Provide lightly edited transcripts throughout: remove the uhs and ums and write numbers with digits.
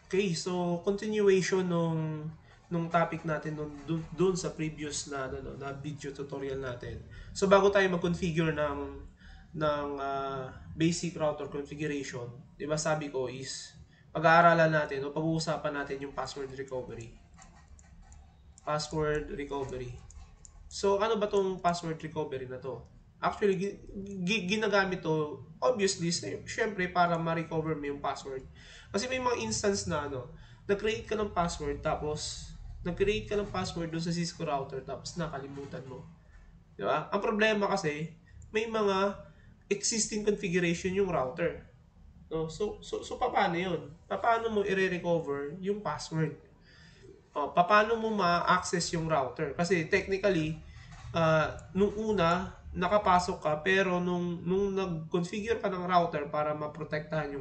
Okay, so continuation nung topic natin dun sa previous na na video tutorial natin. So bago tayo mag-configure ng basic router configuration, 'di ba sabi ko is pag-aaralan natin o pag-uusapan natin yung password recovery. Password recovery. So ano ba tong password recovery na to? Actually, ginagamit to obviously syempre para ma-recover mo yung password. Kasi may mga instance na nag-create ka ng password tapos nag-create ka ng password doon sa Cisco router tapos nakalimutan mo. Di ba? Ang problema kasi may mga existing configuration yung router. No? So paano 'yun? Paano mo i-recover yung password? Paano mo ma-access yung router? Kasi technically, nung una, nakapasok ka, pero nung nag-configure ka ng router para maprotektahan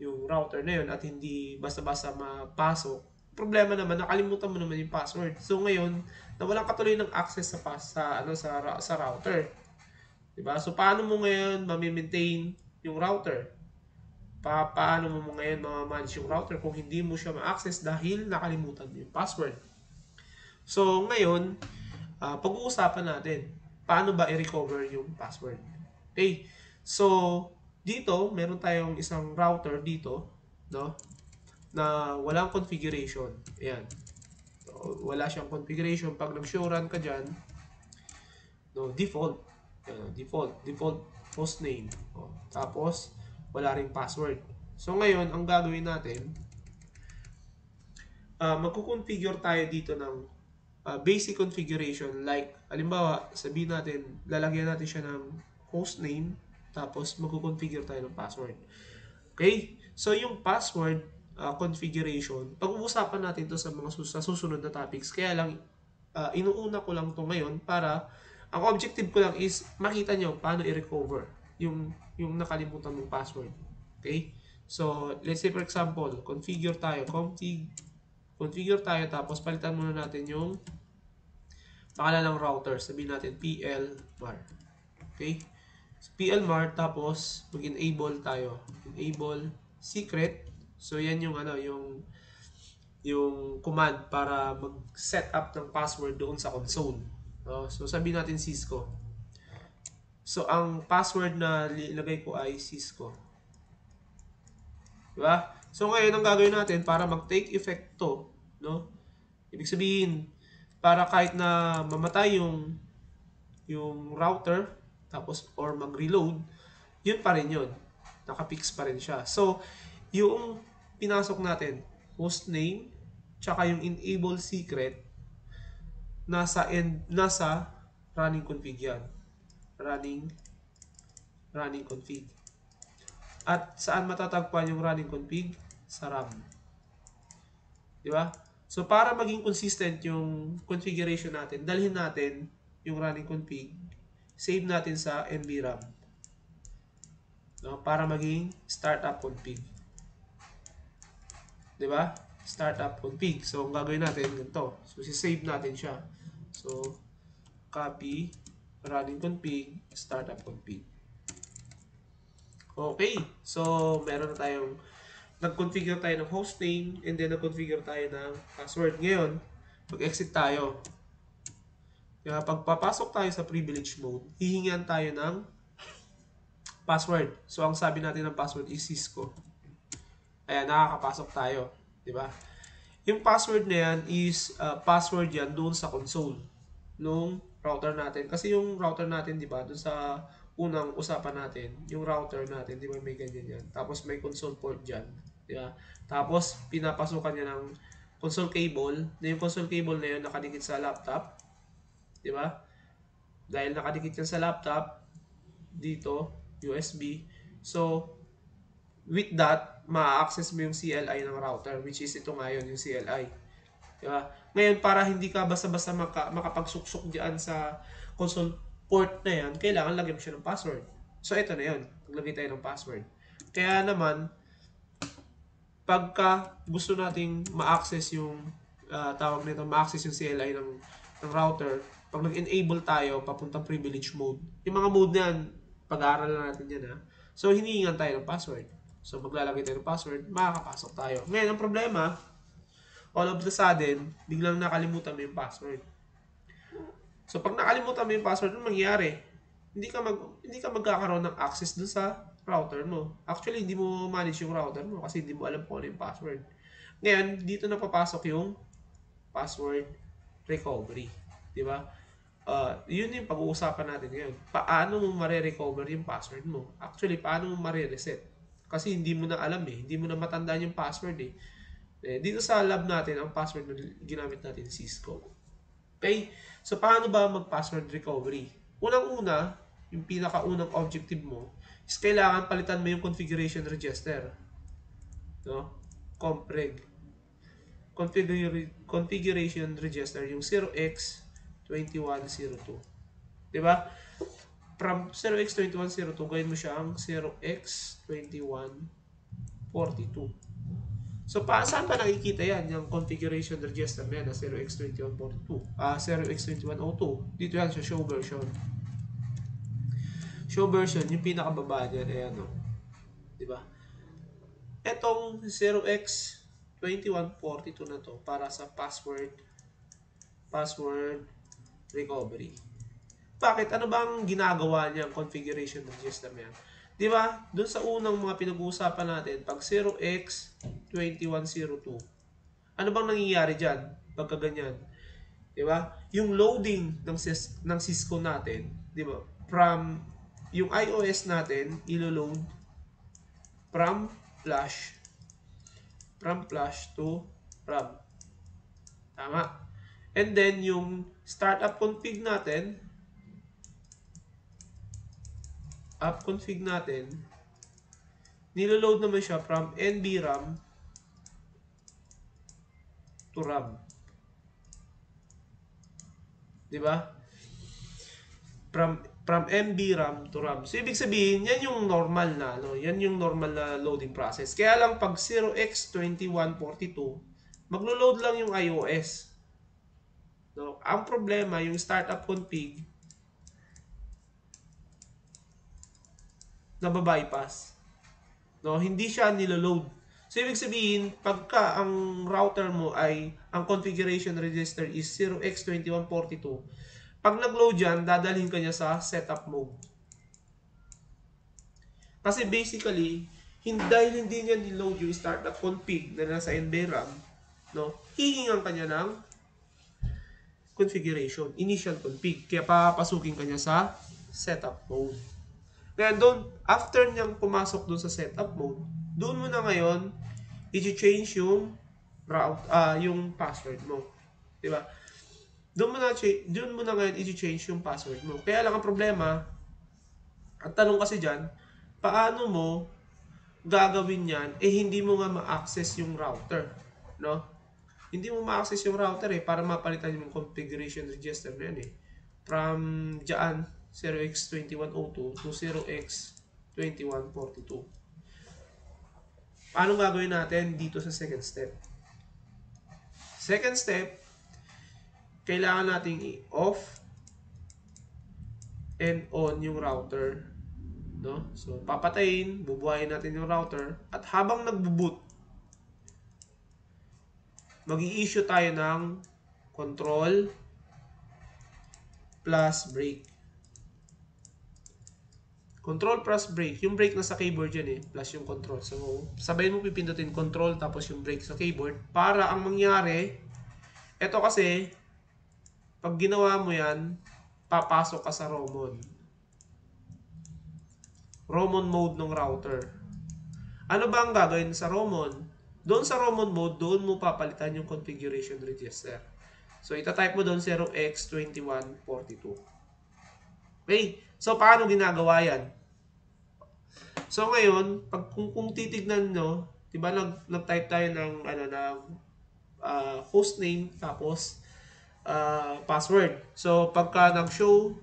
yung router na yun at hindi basta-basta mapasok, problema naman, nakalimutan mo naman yung password. So ngayon, nawalan ka tuloy ng access sa router. Diba? So paano mo ngayon ma-maintain yung router? Paano mo ngayon ma-manage yung router kung hindi mo siya ma-access dahil nakalimutan mo yung password? So, ngayon, pag-uusapan natin, paano ba i-recover yung password? Okay, so, dito, meron tayong isang router dito, no, na walang configuration. Ayan. So, wala siyang configuration. Pag nag-show run ka dyan, no, default. Default hostname. Tapos, wala ring password. So, ngayon, ang gagawin natin, magkukonfigure tayo dito ng basic configuration. Like, halimbawa, sabihin natin, lalagyan natin siya ng hostname, tapos magkukonfigure tayo ng password. Okay? So, yung password configuration, pag-uusapan natin to sa mga susunod na topics. Kaya lang, inuuna ko lang to ngayon para ang objective ko lang is makita nyo paano i-recover yung nakalimutan mong password. Okay? So, let's say for example, configure tayo, tapos palitan muna natin yung pangalan ng router. Sabihin natin PLMAR. Okay? So, PLMAR, tapos mag-enable tayo. Enable secret. So, yan yung yung command para mag-set up ng password doon sa console. So, sabihin natin Cisco. So, ang password na ilagay ko ay Cisco. Diba? So, ngayon, ang gagawin natin para mag-take effect to, no? Ibig sabihin, para kahit na mamatay yung router, tapos, or mag-reload, yun pa rin yun. Nakapix pa rin siya. So, yung pinasok natin, hostname, tsaka yung enable secret, nasa running config yan. Running config. At saan matatagpuan yung running config? Sa RAM. Di ba? So, para maging consistent yung configuration natin, dalhin natin yung running config, save natin sa MB RAM. No? Para maging startup config. Di ba? Startup config. So, ang gagawin natin ganito. So, save natin siya. So, copy, running config, startup config. Okay. So, meron na tayong nag-configure tayo ng hostname and then nag-configure tayo ng password. Ngayon, mag-exit tayo. Kaya pagpapasok tayo sa privilege mode, hihingian tayo ng password. So, ang sabi natin ng password is Cisco. Ayan, nakakapasok tayo. Diba? Yung password na yan is password yan doon sa console nung router natin. Kasi yung router natin, diba, doon sa unang usapan natin, yung router natin, di ba may ganyan yan. Tapos may console port dyan. Di ba? Tapos pinapasukan niya ng console cable. Na yung console cable na yun nakadikit sa laptop. Di ba? Dahil nakadikit yan sa laptop, dito, USB. So, with that, ma-access mo yung CLI ng router, which is ito ngayon, yung CLI. Di ba? Ngayon, para hindi ka basta-basta makapagsuksok dyan sa console port na yan, kailangan lagyan mo siya ng password. So, ito na yun. Maglagay tayo ng password. Kaya naman, pagka gusto nating ma-access yung tawag nito, ma-access yung CLI ng router, pag nag-enable tayo, papuntang privilege mode, yung mga mode na yan, pag-aaralan natin yan ha. So, hinihingan tayo ng password. So, maglalagay tayo ng password, makakapasok tayo. Ngayon, ang problema, all of the sudden, biglang nakalimutan mo yung password. So, pag nakalimutan mo yung password, ano mangyayari? Hindi ka magkakaroon ng access dun sa router mo. Actually, hindi mo manage yung router mo kasi hindi mo alam kung ano yung password. Ngayon, dito na papasok yung password recovery. Di ba? Yun yung pag-uusapan natin ngayon. Paano mo mare-recover yung password mo? Actually, paano mo mare-reset? Kasi hindi mo na alam eh. Hindi mo na matandaan yung password eh. Dito sa lab natin, ang password na ginamit natin Cisco. Okay? So, paano ba mag-password recovery? Unang-una, yung pinakaunang objective mo, is kailangan palitan mo yung configuration register. No? Compreg. Configuration register, yung 0x2102. Diba? From 0x2102, gawin mo siyang 0x2142. So, saan ba nakikita yan? Yung configuration register na yan na 0x2142. 0x2102. Dito yan sa show version. Show version, yung pinakababa niyan, ayan o. Diba? Etong 0x2142 na to para sa password recovery. Bakit? Ano bang ginagawa niya ang configuration register na yan? Di ba? Doon sa unang mga pinag-uusapan natin, pag 0x2102, ano bang nangyayari dyan? Pagka ganyan. Di ba? Yung loading ng Cisco natin, di ba? From yung iOS natin, ilo-load from flash to RAM. Tama. And then, yung startup config natin, app config natin, niloload naman siya from NVRAM to RAM. Diba? From NVRAM to RAM. So, ibig sabihin, yan yung normal na, no? Yan yung normal na loading process. Kaya lang, pag 0x2142, maglo-load lang yung iOS. No? Ang problema, yung startup config, nababypass. No, hindi siya niloload. So, ibig sabihin, pagka ang router mo ay, ang configuration register is 0x2142, pag nag-load yan, dadalhin ka niya sa setup mode. Kasi basically, dahil hindi niya niload yung startup config na nasa NVRAM, no, hihingan ka niya ng configuration, initial config. Kaya papasukin ka niya sa setup mode. Kaya doon, after niyang pumasok doon sa setup mode, doon mo na ngayon i-change yung yung password mo. 'Di ba? Doon mo na ngayon i-change yung password mo. Kaya lang ang problema, ang tanong kasi diyan, paano mo gagawin 'yan hindi mo nga ma-access yung router, no? Hindi mo ma-access yung router para mapalitan yung configuration register na yan From diyan 0x2102 to 0x2142. Paano gagawin natin dito sa second step? Second step, kailangan nating i-off and on yung router. No? So, papatayin, bubuhayin natin yung router, at habang nagbo-boot, mag-i-issue tayo ng control plus break. Control plus break. Yung break na sa keyboard yan plus yung control. So, sabayin mo pipindutin control tapos yung break sa keyboard. Para ang mangyari, eto kasi, pag ginawa mo yan, papasok ka sa Romon. Romon mode ng router. Ano ba ang gagawin sa Romon? Doon sa Romon mode, doon mo papalitan yung configuration register. So, itatype mo doon 0x2142. Okay? So, paano ginagawa yan? So, ngayon, kung titignan nyo, diba, nag-type tayo ng, hostname, tapos, password. So, pagka nag-show,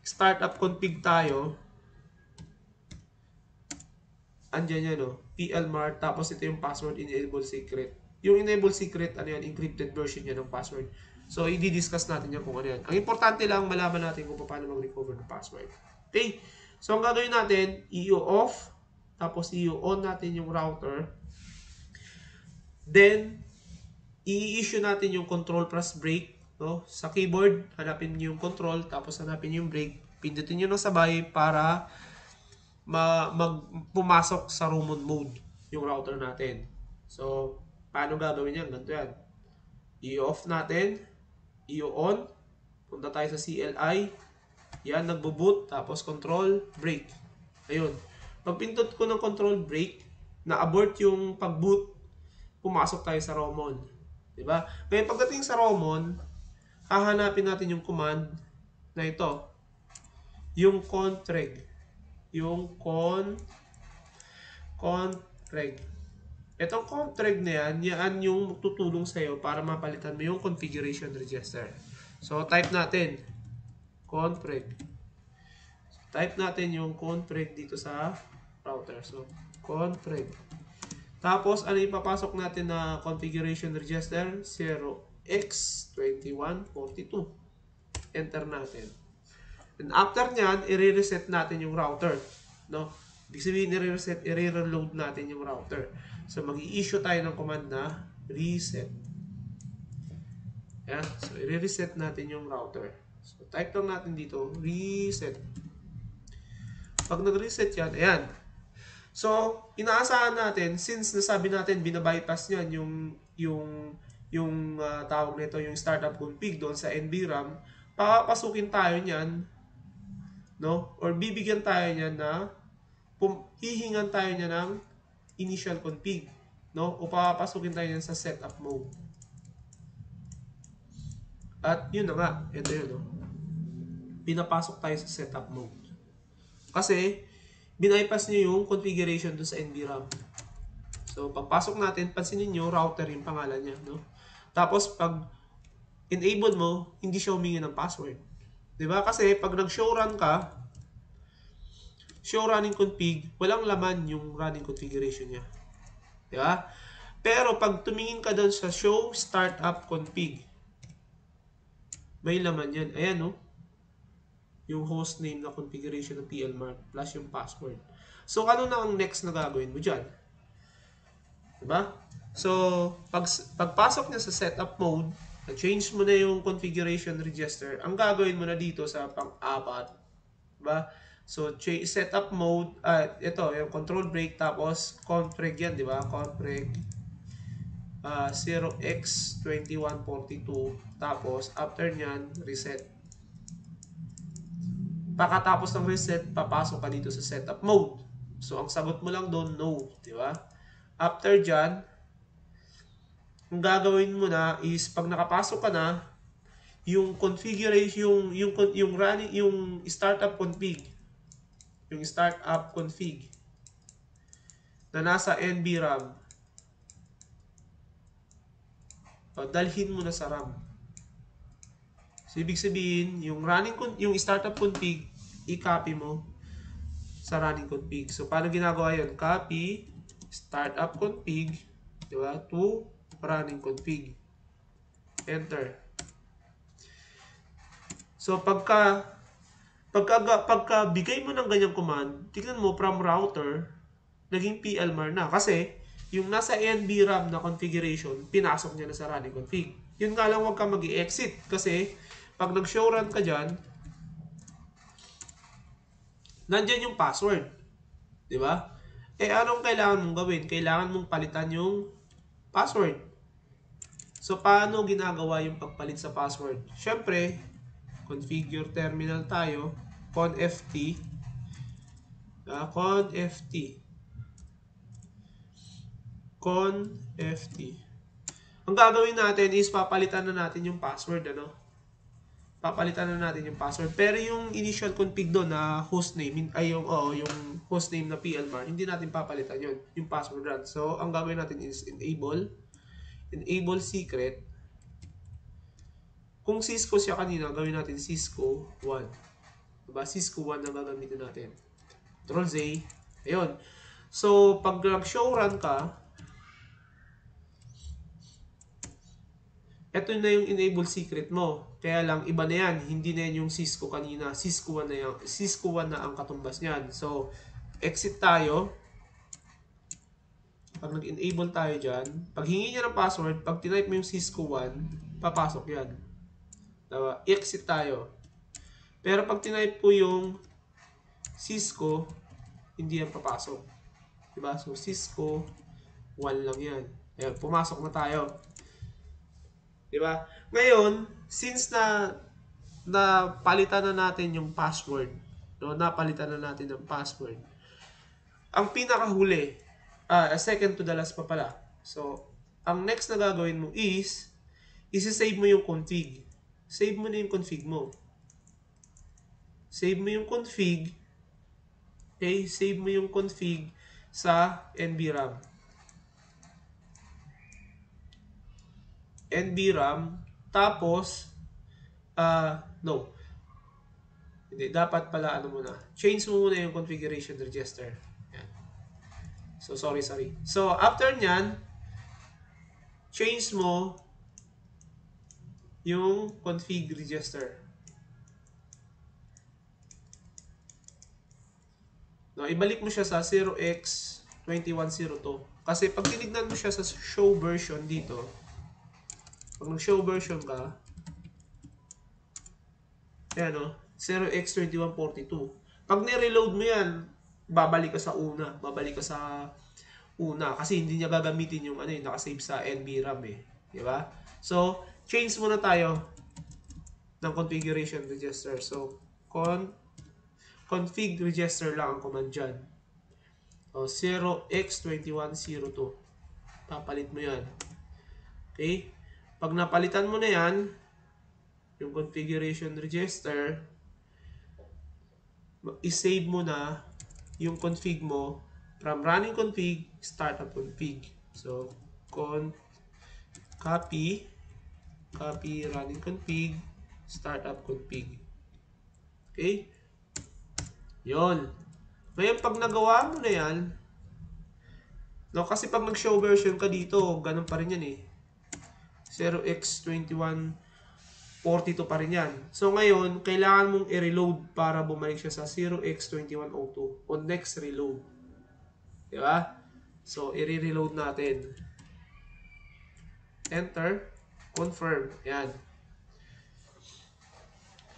startup config tayo, andyan yan, PLMart, tapos ito yung password enable secret. Yung enable secret, encrypted version yan ng password. So, i-discuss natin yan kung ano yan. Ang importante lang, malaman natin kung paano mag-recover ng password. Okay? So, ang gagawin natin, i-off, tapos i-on natin yung router. Then, i-issue natin yung control plus break. No? Sa keyboard, hanapin nyo yung control, tapos hanapin nyo yung break. Pindutin nyo ng sabay para pumasok sa room on mode yung router natin. So, paano gagawin yan? Ganito yan. I-off natin, i-on, punta tayo sa CLI, yan, nagbo-boot, tapos control, break. Ayun. Pag pindot ko ng control break, na-abort yung pag-boot, pumasok tayo sa ROM-on. Diba? Kaya pagdating sa ROM-on, hahanapin natin yung command na ito. Yung contreg. Yung contreg. Itong contreg na yan yung tutulong sa'yo para mapalitan mo yung configuration register. So, type natin contreg. So, type natin yung contreg dito sa router. So, contreg. Tapos, ano ipapasok natin na configuration register? 0x2142. Enter natin. And after nyan, i-reset natin yung router. No? Ibig sabihin, i-reload natin yung router. So, mag-i-issue tayo ng command na reset. Yan. So, i-reset natin yung router. So, type lang natin dito, reset. Pag nag-reset yan, ayan. So, inaasahan natin, since nasabi natin, binabypass yan yung tawag nito, yung startup config doon sa NVRAM, papasukin tayo niyan, no? Or bibigyan tayo niyan na, hihingan tayo niya ng initial config, no? O papasukin tayo niyan sa setup mode. At yun na nga, ito yun, no? Pinapasok tayo sa setup mode. Kasi, binaypass nyo yung configuration doon sa NVRAM. So, pagpasok natin, pansinin nyo, router yung pangalan niya, no? Tapos, pag enable mo, hindi siya humingi ng password. Diba? Kasi, pag nag-show run ka, show running config, walang laman yung running configuration niya. Diba? Pero, pag tumingin ka doon sa show startup config, may laman yan. Ayan, no? Yung host name na configuration ng PLMark plus yung password. So, ano na ang next na gagawin mo dyan? Diba? So, pagpasok niya sa setup mode, na-change mo na yung configuration register, ang gagawin mo na dito sa pang-apat, diba? So, setup mode, ito, yung control break, tapos config yan, diba? Config 0x2142, tapos after nyan, reset. Pagkatapos ng reset, papasok ka dito sa setup mode. So, ang sagot mo lang doon, no. Diba? After dyan, ang gagawin mo na is, pag nakapasok ka na, yung configuration, yung running, yung startup config, na nasa NVRAM, dalhin mo na sa RAM. So, ibig sabihin, yung startup config, i-copy mo sa running config. So, paano ginagawa yun? Copy, startup config, diba? To running config. Enter. So, pagka bigay mo ng ganyang command, tignan mo from router, naging PLMAR na. Kasi, yung nasa NVRAM na configuration, pinasok niya na sa running config. Yun nga lang, huwag ka mag-i-exit. Kasi, pag nag-show run ka dyan, nandyan yung password. Diba? Eh, anong kailangan mong gawin? Kailangan mong palitan yung password. So, paano ginagawa yung pagpalit sa password? Siyempre, configure terminal tayo. conft. conft. Ang gagawin natin is papalitan na natin yung password, ano? Papalitan na natin yung password. Pero yung initial config doon na hostname, yung hostname na PLMAR, hindi natin papalitan yun, yung password run. So, ang gagawin natin is enable secret. Kung Cisco siya kanina, gawin natin Cisco 1. Diba? Cisco 1 na gagamitin natin. Control Z. Ayun. So, pag nag-show run ka, ito na yung enable secret mo. Kaya lang, iba na yan. Hindi na yan yung Cisco kanina. Cisco 1 na yan. Cisco 1 na ang katumbas niyan. So, exit tayo. pag nag-enable tayo dyan, pag hingi niya ng password, pag tinype mo yung Cisco 1, papasok yan. Diba? I-exit tayo. Pero pag tinype po yung Cisco, hindi yan papasok. Diba? So, Cisco 1 lang yan. Ayan, pumasok na tayo. Diba? Ngayon, since napalitan na natin yung password, no? Napalitan na natin yung password, ang pinakahuli, second to the last pa pala. So, ang next na gagawin mo is, isi-save mo yung config. Save mo na yung config mo. Save mo yung config. Okay? Save mo yung config sa NVRAM. NVRAM. Tapos, no. Hindi, dapat pala ano muna. Change mo muna yung configuration register. Yan. So, sorry. So, after nyan, change mo yung config register. No, ibalik mo siya sa 0x2102. Kasi pag tinignan mo siya sa show version dito, pag nag-show version ka, ayan o, 0x2142. Pag ni-reload mo yan, babalik ka sa una. Kasi hindi niya gagamitin yung nakasave sa NVRAM eh. Diba? So, change muna tayo ng configuration register. So, config register lang ang command dyan. So, 0x2102. Papalit mo yan. Okay? Pag napalitan mo na yan, yung configuration register, i-save mo na yung config mo from running config, startup config. So, copy running config, startup config. Okay? Yon. Ngayon, pag nagawa mo na yan, no, kasi pag nag-show version ka dito, ganun pa rin yan eh. 0x2142 pa rin yan. So, ngayon, kailangan mong i-reload para bumalik siya sa 0x2102 on next reload. Diba? So, i-reload natin. Enter. Confirm. Yan.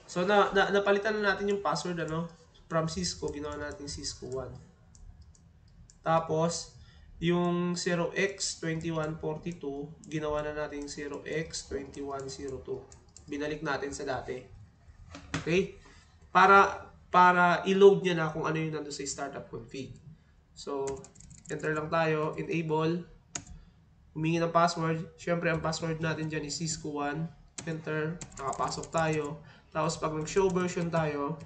So, napalitan na natin yung password, from Cisco, ginawa natin Cisco 1. Tapos, yung 0x2142, ginawa na natin 0x2102. Binalik natin sa dati. Okay? Para i-load niya na kung ano yung nandun sa startup config. So, enter lang tayo, enable, humingi ng password. Siyempre, ang password natin dyan is Cisco 1. Enter, nakapasok tayo. Tapos, pag nag-show version tayo,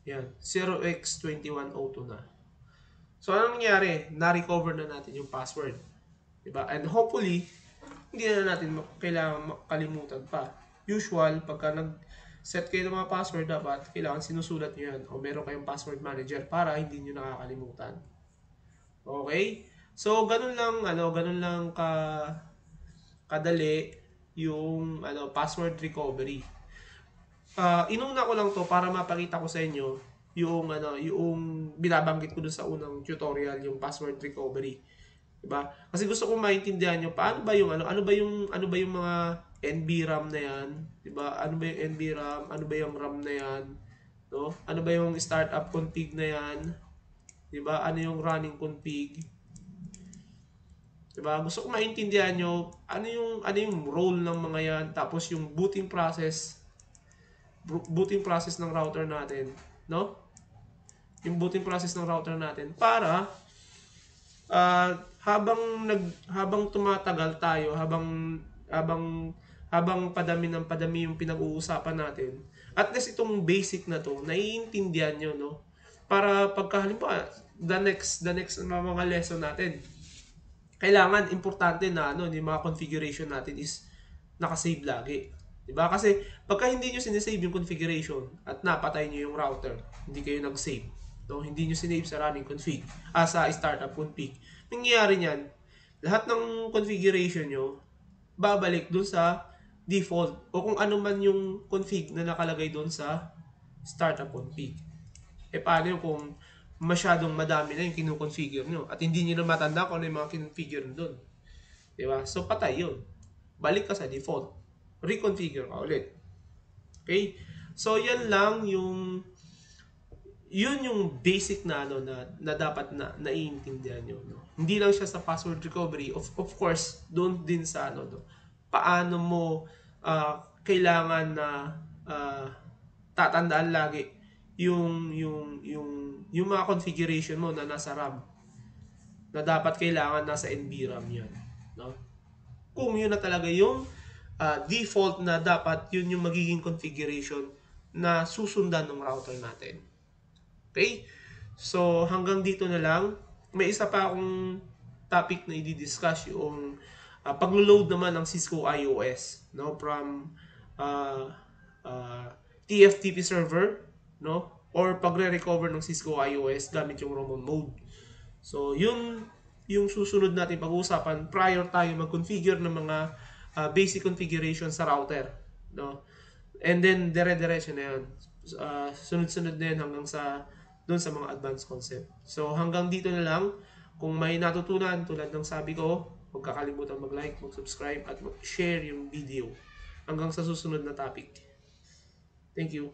yan, 0x2102 na. So, anong nangyari? Na-recover na natin yung password. Diba? And hopefully, hindi na natin kailangan makalimutan pa. Usual, pagka nag-set kayo ng mga password, dapat kailangan sinusulat nyo yan o meron kayong password manager para hindi nyo nakakalimutan. Okay? So, ganun lang kadali yung password recovery. Inuna ko lang to para mapakita ko sa inyo yung binabanggit ko dun sa unang tutorial, yung password recovery. Diba? Kasi gusto kong maintindihan nyo paano ba yung ano ba yung mga NVRAM na yan, diba? Ano ba yung NVRAM, ano ba yung RAM na yan, no? Ano ba yung startup config na yan? Diba? Ano yung running config? Diba? Gusto ko maintindihan nyo ano yung role ng mga yan, tapos yung booting process ng router natin, no? Yung booting process ng router natin para habang tumatagal tayo, habang padami yung pinag-uusapan natin, at least itong basic na to naiintindihan nyo, no? Para pagkahalimbawa the next mga lesson natin, kailangan importante na yung mga configuration natin is nakasave lagi. Diba? Kasi pagka hindi nyo sinesave yung configuration at napatay nyo yung router, hindi kayo nag-save, no? Hindi nyo sinave sa running config, sa startup config, nangyayari niyan, lahat ng configuration nyo babalik dun sa default o kung ano man yung config na nakalagay dun sa startup config. Paano yung masyadong madami na yung kinukonfigure nyo at hindi nyo na matanda kung ano yung mga kinonfigure doon. Diba? So, patay yun. Balik ka sa default. Reconfigure ka ulit. Okay? So, yan lang yung basic na na dapat na naiintindihan nyo, no? Hindi lang siya sa password recovery, of course doon din sa paano mo kailangan na tatandaan lagi yung mga configuration mo na nasa RAM na dapat kailangan nasa NVRAM yan, no? Kung yun na talaga yung default na dapat yun yung magiging configuration na susundan ng router natin. Okay? So, hanggang dito na lang. May isa pa akong topic na i-discuss yung pag-load naman ng Cisco IOS, no, from TFTP server, no, or pagre-recover ng Cisco IOS gamit yung Roman mode. So, yun yung susunod natin pag-uusapan prior tayo mag-configure ng mga basic configuration sa router, no? And then dire-diretso na yan. Sunod-sunod na yan hanggang sa doon sa mga advanced concept. So, hanggang dito na lang. Kung may natutunan, tulad ng sabi ko, huwag kakalimutan mag-like, mag-subscribe, at mag-share yung video. Hanggang sa susunod na topic. Thank you.